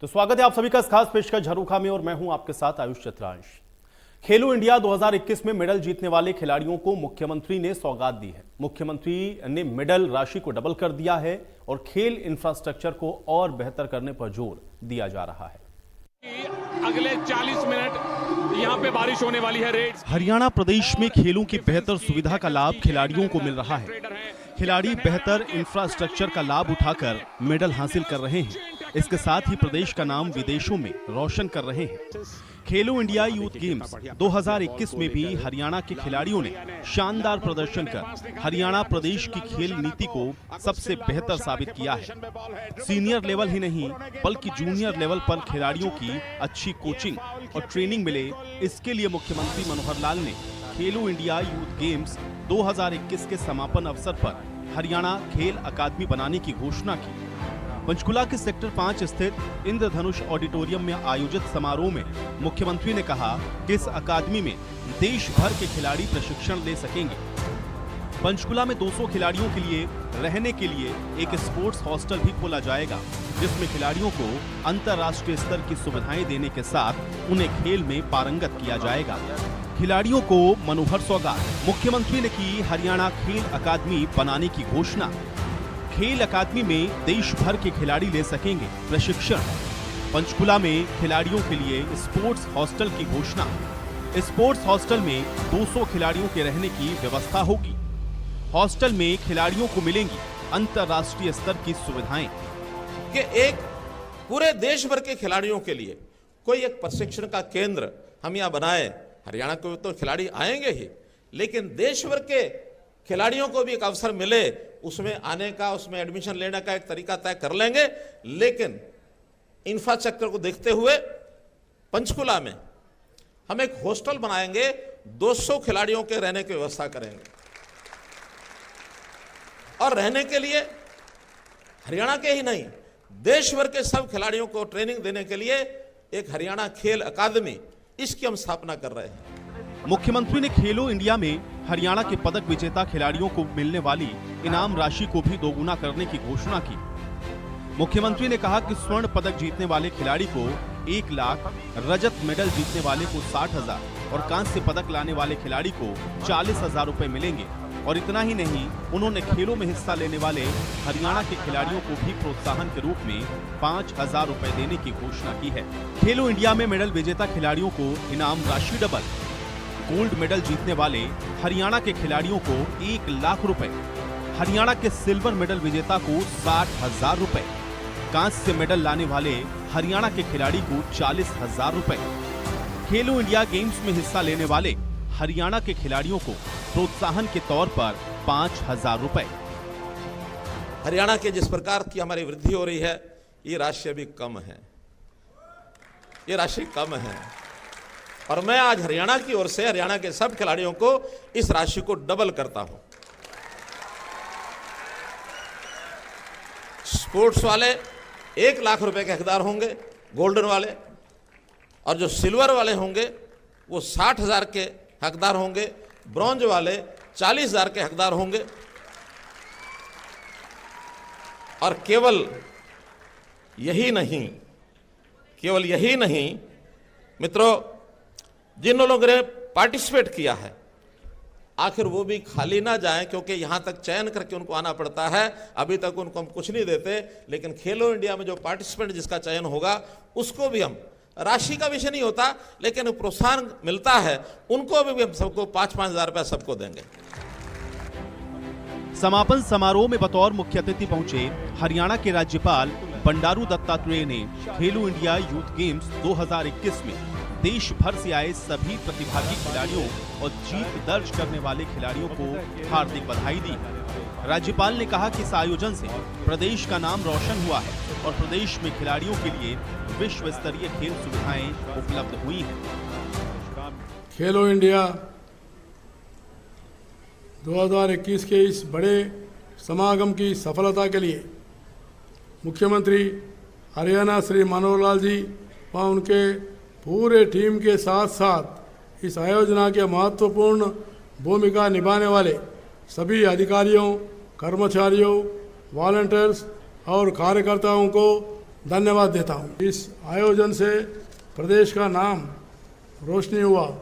तो स्वागत है आप सभी का इस खास पेशकश झरोखा में और मैं हूं आपके साथ आयुष चित्रांश। खेलो इंडिया 2021 में मेडल जीतने वाले खिलाड़ियों को मुख्यमंत्री ने सौगात दी है। मुख्यमंत्री ने मेडल राशि को डबल कर दिया है और खेल इंफ्रास्ट्रक्चर को और बेहतर करने पर जोर दिया जा रहा है। अगले 40 मिनट यहां पे बारिश होने वाली है। रेड हरियाणा प्रदेश में खेलों की बेहतर सुविधा का लाभ खिलाड़ियों को मिल रहा है। खिलाड़ी बेहतर इंफ्रास्ट्रक्चर का लाभ उठाकर मेडल हासिल कर रहे हैं। इसके साथ ही प्रदेश का नाम विदेशों में रोशन कर रहे हैं। खेलो इंडिया यूथ गेम्स 2021 में भी हरियाणा के खिलाड़ियों ने शानदार प्रदर्शन कर हरियाणा प्रदेश की खेल नीति को सबसे बेहतर साबित किया है। सीनियर लेवल ही नहीं बल्कि जूनियर लेवल पर खिलाड़ियों की अच्छी कोचिंग और ट्रेनिंग मिले, इसके लिए मुख्यमंत्री मनोहर लाल ने खेलो इंडिया यूथ गेम्स 2021 के समापन अवसर पर हरियाणा खेल अकादमी बनाने की घोषणा की। पंचकुला के सेक्टर 5 स्थित इंद्रधनुष ऑडिटोरियम में आयोजित समारोह में मुख्यमंत्री ने कहा कि इस अकादमी में देश भर के खिलाड़ी प्रशिक्षण ले सकेंगे। पंचकुला में 200 खिलाड़ियों के लिए रहने के लिए एक स्पोर्ट्स हॉस्टल भी खोला जाएगा, जिसमें खिलाड़ियों को अंतर्राष्ट्रीय स्तर की सुविधाएं देने के साथ उन्हें खेल में पारंगत किया जाएगा। खिलाड़ियों को मनोहर सौगात। मुख्यमंत्री ने की हरियाणा खेल अकादमी बनाने की घोषणा। खेल अकादमी में देश भर के खिलाड़ी ले सकेंगे प्रशिक्षण। पंचकुला में खिलाड़ियों के लिए स्पोर्ट्स हॉस्टल की घोषणा। स्पोर्ट्स हॉस्टल में 200 खिलाड़ियों के रहने की व्यवस्था होगी। हॉस्टल में खिलाड़ियों को मिलेंगी अंतर्राष्ट्रीय स्तर की सुविधाएं। कि एक पूरे देश भर के खिलाड़ियों के लिए कोई एक प्रशिक्षण का केंद्र हम यहाँ बनाए। हरियाणा को तो खिलाड़ी आएंगे ही, लेकिन देश भर के खिलाड़ियों को भी एक अवसर मिले, उसमें आने का, उसमें एडमिशन लेने का एक तरीका तय कर लेंगे। लेकिन इंफ्रास्ट्रक्चर को देखते हुए पंचकुला में हम एक हॉस्टल बनाएंगे, 200 खिलाड़ियों के रहने की व्यवस्था करेंगे। और रहने के लिए हरियाणा के ही नहीं, देश भर के सब खिलाड़ियों को ट्रेनिंग देने के लिए एक हरियाणा खेल अकादमी, इसकी हम स्थापना कर रहे हैं। मुख्यमंत्री ने खेलो इंडिया में हरियाणा के पदक विजेता खिलाड़ियों को मिलने वाली इनाम राशि को भी दोगुना करने की घोषणा की। मुख्यमंत्री ने कहा कि स्वर्ण पदक जीतने वाले खिलाड़ी को 1 लाख, रजत मेडल जीतने वाले को 60,000 और कांस्य पदक लाने वाले खिलाड़ी को 40,000 रुपए मिलेंगे। और इतना ही नहीं, उन्होंने खेलों में हिस्सा लेने वाले हरियाणा के खिलाड़ियों को भी प्रोत्साहन के रूप में 5,000 रुपए देने की घोषणा की है। खेलो इंडिया में मेडल विजेता खिलाड़ियों को इनाम राशि डबल। गोल्ड मेडल जीतने वाले हरियाणा के खिलाड़ियों को 1 लाख रुपए, हरियाणा के सिल्वर मेडल विजेता को 60,000 रुपए, कांस्य मेडल लाने वाले हरियाणा के खिलाड़ी को 40,000 रुपए। खेलो इंडिया गेम्स में हिस्सा लेने वाले हरियाणा के खिलाड़ियों को प्रोत्साहन के तौर पर 5,000 रुपए। हरियाणा के जिस प्रकार की हमारी वृद्धि हो रही है, ये राशि अभी कम है, ये राशि कम है। और मैं आज हरियाणा की ओर से हरियाणा के सब खिलाड़ियों को इस राशि को डबल करता हूं। स्पोर्ट्स वाले 1 लाख रुपए के हकदार होंगे, गोल्डन वाले, और जो सिल्वर वाले होंगे वो 60,000 के हकदार होंगे, ब्रॉन्ज वाले 40,000 के हकदार होंगे। और केवल यही नहीं मित्रों, जिन लोगों ने पार्टिसिपेट किया है, आखिर वो भी खाली ना जाएं, क्योंकि यहां तक चयन करके उनको आना पड़ता है। अभी तक उनको हम कुछ नहीं देते, लेकिन खेलो इंडिया में जो पार्टिसिपेंट जिसका चयन होगा उसको भी हम, राशि का विषय नहीं होता लेकिन प्रोत्साहन मिलता है, उनको भी हम सबको 5-5 हजार रुपया सबको देंगे। समापन समारोह में बतौर मुख्य अतिथि पहुंचे हरियाणा के राज्यपाल बंडारू दत्तात्रेय ने खेलो इंडिया यूथ गेम्स 2021 में देश भर से आए सभी प्रतिभागी खिलाड़ियों और जीत दर्ज करने वाले खिलाड़ियों को हार्दिक बधाई दी। राज्यपाल ने कहा कि इस आयोजन से प्रदेश का नाम रोशन हुआ है और प्रदेश में खिलाड़ियों के लिए विश्व स्तरीय खेल सुविधाएं उपलब्ध हुई हैं। खेलो इंडिया 2021 के इस बड़े समागम की सफलता के लिए मुख्यमंत्री हरियाणा श्री मनोहर लाल जी व उनके पूरे टीम के साथ साथ इस आयोजना के महत्वपूर्ण भूमिका निभाने वाले सभी अधिकारियों, कर्मचारियों, वॉलंटियर्स और कार्यकर्ताओं को धन्यवाद देता हूँ। इस आयोजन से प्रदेश का नाम रोशनी हुआ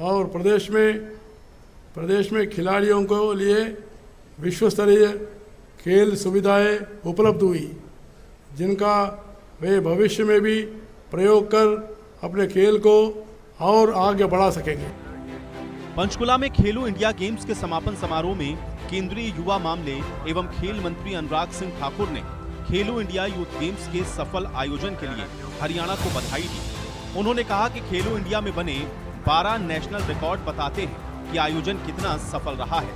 और प्रदेश में खिलाड़ियों को लिए विश्व स्तरीय खेल सुविधाएं उपलब्ध हुई, जिनका वे भविष्य में भी प्रयोग कर अपने खेल को और आगे बढ़ा सकेंगे। पंचकुला में खेलो इंडिया गेम्स के समापन समारोह में केंद्रीय युवा मामले एवं खेल मंत्री अनुराग सिंह ठाकुर ने खेलो इंडिया यूथ गेम्स के सफल आयोजन के लिए हरियाणा को बधाई दी। उन्होंने कहा कि खेलो इंडिया में बने 12 नेशनल रिकॉर्ड बताते हैं कि आयोजन कितना सफल रहा है।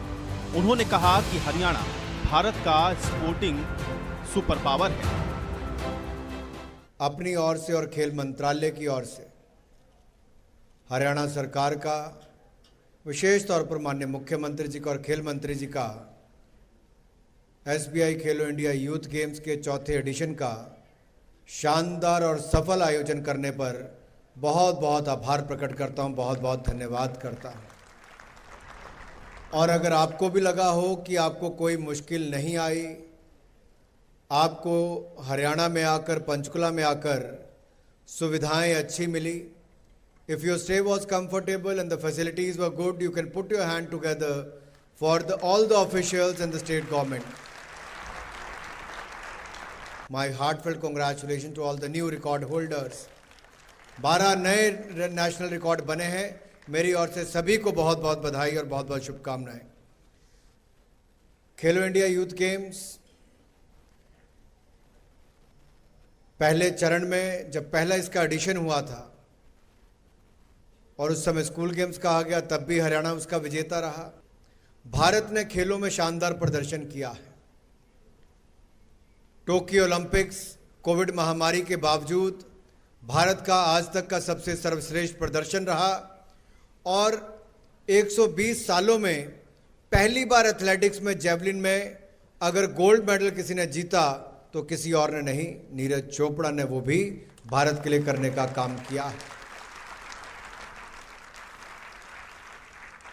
उन्होंने कहा कि हरियाणा भारत का स्पोर्टिंग सुपर पावर है। अपनी ओर से और खेल मंत्रालय की ओर से हरियाणा सरकार का, विशेष तौर पर माननीय मुख्यमंत्री जी का और खेल मंत्री जी का SBI खेलो इंडिया यूथ गेम्स के चौथे एडिशन का शानदार और सफल आयोजन करने पर बहुत बहुत आभार प्रकट करता हूं, बहुत बहुत धन्यवाद करता हूं। और अगर आपको भी लगा हो कि आपको कोई मुश्किल नहीं आई, आपको हरियाणा में आकर, पंचकुला में आकर सुविधाएं अच्छी मिली, if your stay was comfortable and the facilities were good, you can put your hand together for all the officials and the state government. My heartfelt congratulations to all the new record holders. 12 नए national record बने हैं। मेरी ओर से सभी को बहुत बहुत बधाई और बहुत बहुत शुभकामनाएं। खेलो इंडिया यूथ गेम्स पहले चरण में जब पहला इसका एडिशन हुआ था और उस समय स्कूल गेम्स कहा गया, तब भी हरियाणा उसका विजेता रहा। भारत ने खेलों में शानदार प्रदर्शन किया है। टोक्यो ओलंपिक्स कोविड महामारी के बावजूद भारत का आज तक का सबसे सर्वश्रेष्ठ प्रदर्शन रहा और 120 सालों में पहली बार एथलेटिक्स में जेवलिन में अगर गोल्ड मेडल किसी ने जीता तो किसी और ने नहीं, नीरज चोपड़ा ने वो भी भारत के लिए करने का काम किया है।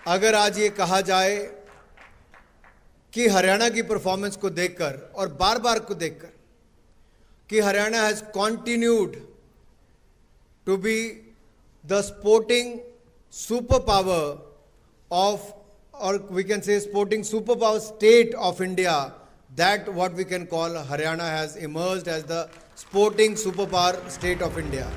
अगर आज ये कहा जाए कि हरियाणा की परफॉर्मेंस को देखकर और बार बार को देखकर कि Haryana has continued to be the sporting super power of, और we can say sporting super power state of India, that what we can call Haryana has emerged as the sporting super power state of India.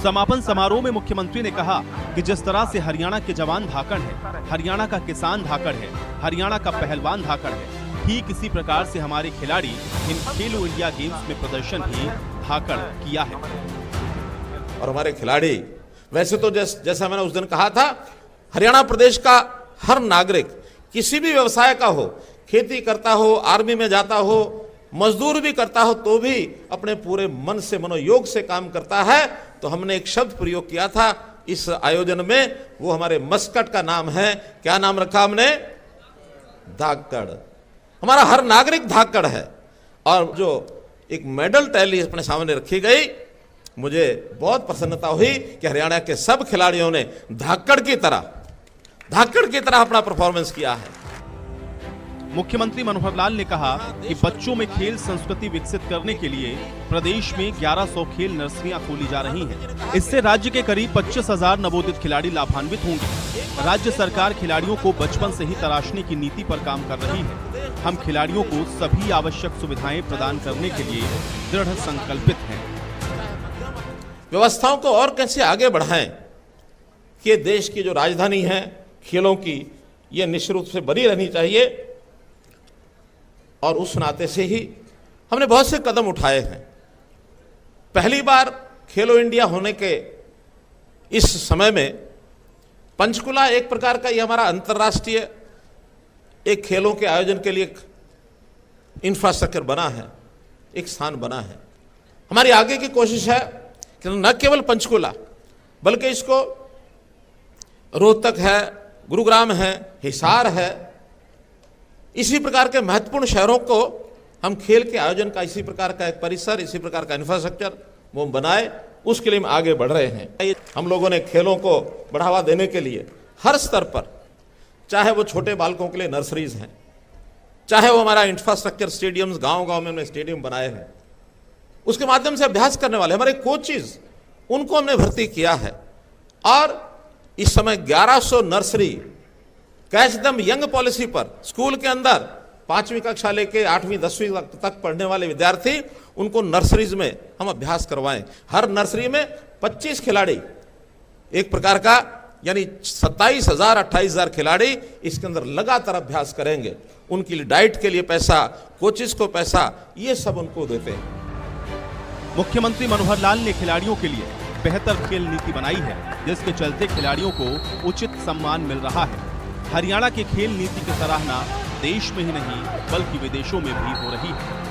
समापन समारोह में मुख्यमंत्री ने कहा कि जिस तरह से हरियाणा के जवान धाकड़ है, हरियाणा का किसान धाकड़ है, हरियाणा का पहलवान धाकड़ है, ठीक इसी प्रकार से हमारे खिलाड़ी इन खेलो इंडिया गेम्स में प्रदर्शन भी धाकड़ किया है। और हमारे खिलाड़ी वैसे तो जैसा मैंने उस दिन कहा था, हरियाणा प्रदेश का हर नागरिक किसी भी व्यवसाय का हो, खेती करता हो, आर्मी में जाता हो, मजदूर भी करता हो, तो भी अपने पूरे मन से, मनोयोग से काम करता है। तो हमने एक शब्द प्रयोग किया था इस आयोजन में, वो हमारे मस्कट का नाम है। क्या नाम रखा हमने? धाकड़। हमारा हर नागरिक धाकड़ है। और जो एक मेडल टैली अपने सामने रखी गई, मुझे बहुत प्रसन्नता हुई कि हरियाणा के सब खिलाड़ियों ने धाकड़ की तरह अपना परफॉर्मेंस किया है। मुख्यमंत्री मनोहर लाल ने कहा कि बच्चों में खेल संस्कृति विकसित करने के लिए प्रदेश में 1100 खेल नर्सरियां खोली जा रही हैं। इससे राज्य के करीब 25,000 नवोदित खिलाड़ी लाभान्वित होंगे। राज्य सरकार खिलाड़ियों को बचपन से ही तराशने की नीति पर काम कर रही है। हम खिलाड़ियों को सभी आवश्यक सुविधाएं प्रदान करने के लिए दृढ़ संकल्पित हैं। व्यवस्थाओं को और कैसे आगे बढ़ाएं कि देश की जो राजधानी है खेलों की, ये निश्चित रूप से बनी रहनी चाहिए। और उस नाते से ही हमने बहुत से कदम उठाए हैं। पहली बार खेलो इंडिया होने के इस समय में पंचकुला एक प्रकार का ये हमारा अंतर्राष्ट्रीय एक खेलों के आयोजन के लिए एक इंफ्रास्ट्रक्चर बना है, एक स्थान बना है। हमारी आगे की कोशिश है कि न केवल पंचकुला बल्कि इसको रोहतक है, गुरुग्राम है, हिसार है, इसी प्रकार के महत्वपूर्ण शहरों को हम खेल के आयोजन का इसी प्रकार का एक परिसर, इसी प्रकार का इंफ्रास्ट्रक्चर वो बनाए। उसके लिए हम आगे बढ़ रहे हैं। हम लोगों ने खेलों को बढ़ावा देने के लिए हर स्तर पर, चाहे वो छोटे बालकों के लिए नर्सरीज हैं, चाहे वो हमारा इंफ्रास्ट्रक्चर स्टेडियम्स, गांव-गांव में हमने स्टेडियम बनाए हैं, उसके माध्यम से अभ्यास करने वाले हमारे कोचेज, उनको हमने भर्ती किया है। और इस समय 1100 नर्सरी कैच दम यंग पॉलिसी पर स्कूल के अंदर 5वीं कक्षा लेके 8वीं 10वीं तक पढ़ने वाले विद्यार्थी, उनको नर्सरीज में हम अभ्यास करवाएं। हर नर्सरी में 25 खिलाड़ी, एक प्रकार का यानी 27,000 28,000 खिलाड़ी इसके अंदर लगातार अभ्यास करेंगे। उनके लिए डाइट के लिए पैसा, कोचेस को पैसा, ये सब उनको देते हैं। मुख्यमंत्री मनोहर लाल ने खिलाड़ियों के लिए बेहतर खेल नीति बनाई है, जिसके चलते खिलाड़ियों को उचित सम्मान मिल रहा है। हरियाणा की खेल नीति की सराहना देश में ही नहीं बल्कि विदेशों में भी हो रही है।